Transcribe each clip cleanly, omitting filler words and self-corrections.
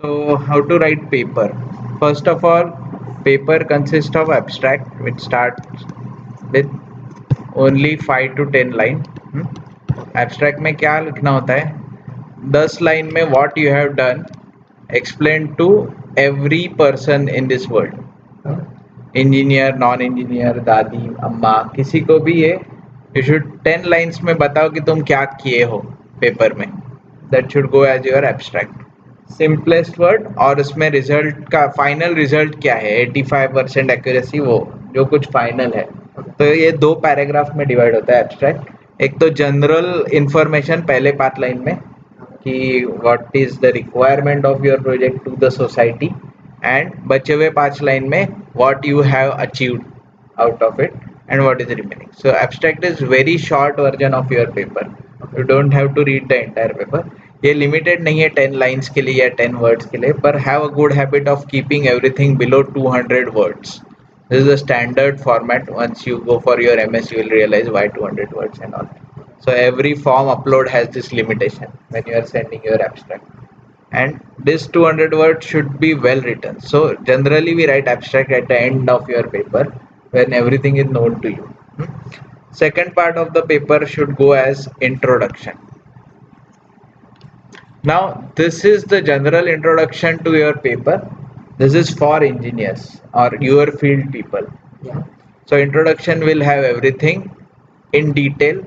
So how to write paper? First of all, paper consists of abstract which starts with only 5 to 10 line. Abstract में क्या लिखना होता है? 10 line में what you have done explain to every person in this world. Engineer, non engineer, दादी, अम्मा, किसी को भी ये you should 10 लाइन्स में बताओ कि तुम क्या किए हो पेपर में. That should go as your abstract. Simplest word और उसमें रिजल्ट का फाइनल रिजल्ट क्या है 85% एक्यूरेसी, वो जो कुछ फाइनल है. तो ये दो पैराग्राफ में डिवाइड होता है एब्स्ट्रैक्ट. एक तो जनरल इंफॉर्मेशन पहले 5 लाइन में कि what is the requirement of your project to the society, and बचे हुए 5 लाइन में what you have achieved out of it and what is remaining. So abstract is very short version of your paper. You don't have to read the entire paper. ये limited नहीं है 10 lines के लिए या 10 words के लिए, पर have a good habit of keeping everything below 200 words. This is a standard format. Once you go for your MS, you will realize why 200 words and all. So every form upload has this limitation when you are sending your abstract. And this 200 words should be well written. So generally we write abstract at the end of your paper when everything is known to you. Second part of the paper should go as introduction. Now this is the general introduction to your paper. This is for engineers or your field people. Yeah. So introduction will have everything in detail,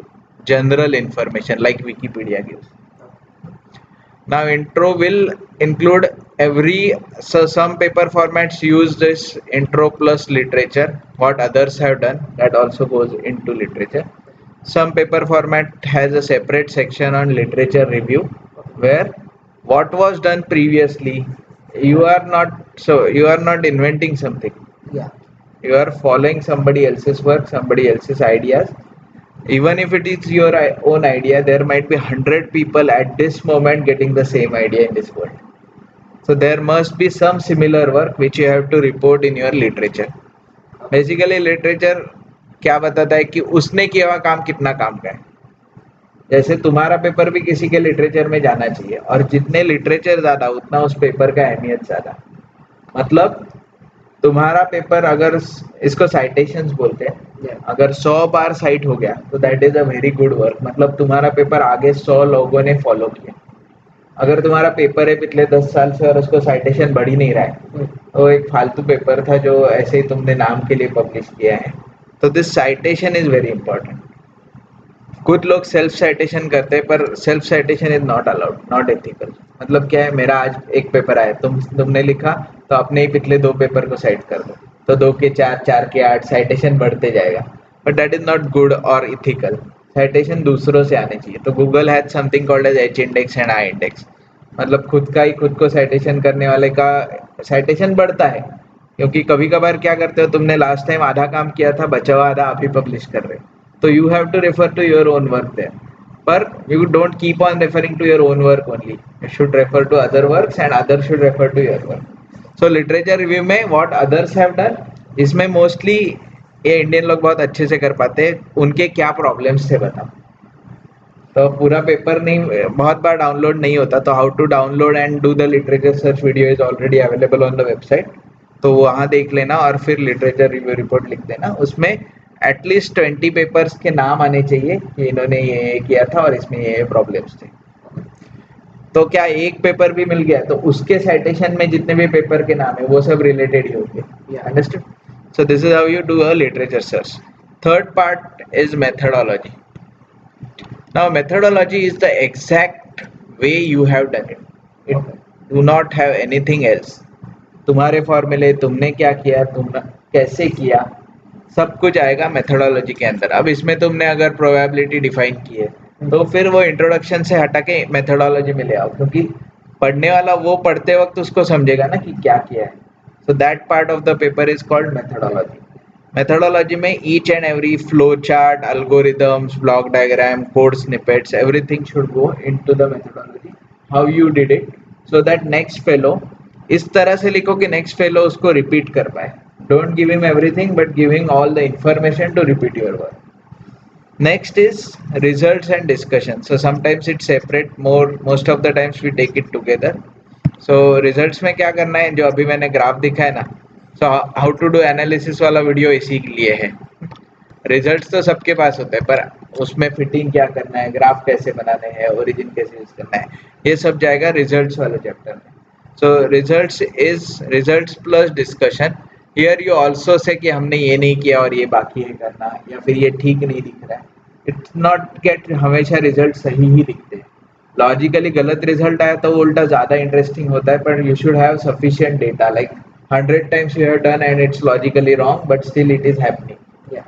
general information like Wikipedia gives. Now intro will include some paper formats use this intro plus literature, what others have done, that also goes into literature. Some paper format has a separate section on literature review where what was done previously, you are not inventing something. Yeah. You are following somebody else's work, somebody else's ideas. Even if it is your own idea, there might be 100 people at this moment getting the same idea in this world. So there must be some similar work which you have to report in your literature. Basically literature क्या बताता है कि उसने किया हुआ काम कितना काम का है. जैसे तुम्हारा पेपर भी किसी के लिटरेचर में जाना चाहिए, और जितने लिटरेचर ज्यादा उतना उस पेपर का अहमियत ज्यादा. मतलब तुम्हारा पेपर अगर इसको साइटेशंस बोलते हैं, अगर 100 बार साइट हो गया तो that is a very good work. मतलब तुम्हारा पेपर आगे 100 लोगों ने फॉलो किया. अगर तुम्हारा पेपर है पिछले 10 साल से और उसको साइटेशन बढ़ ही नहीं रहा है तो एक फालतू पेपर था जो ऐसे ही तुमने नाम के लिए पब्लिश किया है. तो this citation is very important. कुछ लोग सेल्फ साइटेशन करते हैं पर self citation is not allowed, not ethical. मतलब क्या है, मेरा आज एक पेपर आया, तुमने लिखा तो अपने ही पिछले 2 पेपर को साइट कर दो, तो 2 के 4, 4 के 8 साइटेशन बढ़ते जाएगा. But that is not good और इथिकल. साइटेशन दूसरों से आने चाहिए. तो Google has something called as H index and I index. मतलब खुद का ही खुद को साइटेशन करने वाले का साइटेशन बढ़ता है, क्योंकि कभी कभार क्या करते हो, तुमने लास्ट टाइम आधा काम किया था, बचा हुआ आधा आप ही पब्लिश कर रहे हो, तो you have to refer to your own work there. But you don't keep on referring to your own work only. You should refer to other works and others should refer to your work. So literature review में what others have done, इसमें mostly ये Indian लोग बहुत अच्छे से कर पाते हैं. उनके क्या प्रॉब्लम्स थे बताओ. तो पूरा पेपर नहीं, बहुत बार डाउनलोड नहीं होता, तो how to download and do the literature search video is already available on the website. तो वहाँ देख लेना और फिर लिटरेचर रिव्यू रिपोर्ट लिख देना. उसमें एटलीस्ट 20 पेपर्स के नाम आने चाहिए कि इन्होंने ये किया था और इसमें ये प्रॉब्लम्स थे. तो क्या एक पेपर भी मिल गया तो उसके साइटेशन में जितने भी पेपर के नाम है वो सब रिलेटेड ही होंगे. Understood? So this is how you do a literature search. Third part is methodology. Now methodology is the exact way you have done it. It do not have anything else. तुम्हारे फॉर्मूले, तुमने क्या किया, तुमने कैसे किया, सब कुछ आएगा मेथोडोलॉजी के अंदर. अब इसमें तुमने अगर प्रोबेबिलिटी डिफाइन की है तो फिर वो इंट्रोडक्शन से हटा के मेथोडोलॉजी में ले आओ, क्योंकि पढ़ने वाला वो पढ़ते वक्त उसको समझेगा ना कि क्या किया है. So that part of the paper is called methodology. Methodology में each and every flow chart, algorithms, block diagram, code snippets, everything should go into the methodology, how you did it, so that next fellow इस तरह से लिखो कि next fellow उसको repeat कर पाए. Don't give him everything, but giving all the information to repeat your work. Next is results and discussion. So sometimes it's separate. Most of the times we take it together. So results में क्या करना है, जो अभी मैंने graph दिखा है ना, so how to do analysis वाला वीडियो इसी के लिए है। रिजल्ट्स तो सबके पास होते हैं, पर उसमें फिटिंग क्या करना है, ग्राफ कैसे बनाने हैं, ओरिजिन कैसे यूज करना है, ये सब जाएगा रिजल्ट्स वाले चैप्टर में। So results is results plus discussion. Here you also say कि हमने ये नहीं किया और ये बाकी है करना, या फिर ये ठीक नहीं दिख रहा है। इट्स नॉट गेट हमेशा रिजल्ट सही ही दिखते हैं। लॉजिकली गलत रिजल्ट आया तो वो उल्टा ज्यादा इंटरेस्टिंग होता है, पर you should have sufficient data, like 100 times you have done and it's logically wrong but still it is happening, Yeah.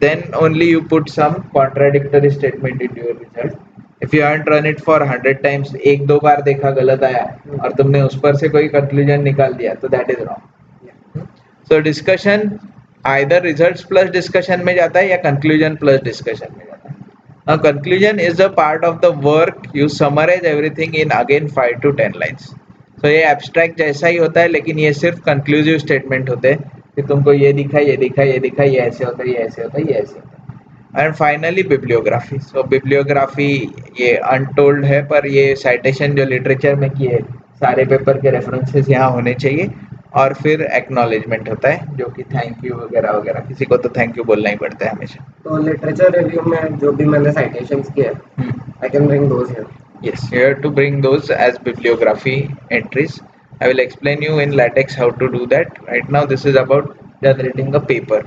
then only you put some contradictory statement into your result. If you haven't run it for 100 times, एक दो बार देखा गलत आया और तुमने उस पर से कोई कंक्लूजन निकाल दिया तो that is wrong. So discussion either results plus discussion में जाता है या कंक्लूजन प्लस डिस्कशन में जाता है। Now conclusion is a part of the work, you summarize everything in again 5 to 10 lines. So ये abstract जैसा ही होता है, लेकिन ये सिर्फ conclusive statement होते हैं कि तुमको ये दिखा, ये दिखा, ये दिखा, ये ऐसे होता है, ये ऐसे होता है, ये ऐसे होता है। And finally bibliography. So bibliography ये अनटोल्ड है, पर ये साइटेशन जो लिटरेचर में किए सारे पेपर के रेफरेंसेस यहाँ होने चाहिए। और फिर एक्नॉलेजमेंट होता है, जो कि थैंक यू वगैरह वगैरह, किसी को तो थैंक यू बोलना ही पड़ता है हमेशा। तो लिटरेचर रिव्यू में जो भी मैंने साइटेशंस किए I can bring those here. Yes, you have to bring those as bibliography entries. I will explain you in LaTeX how to do that. Right now, this is about generating a paper.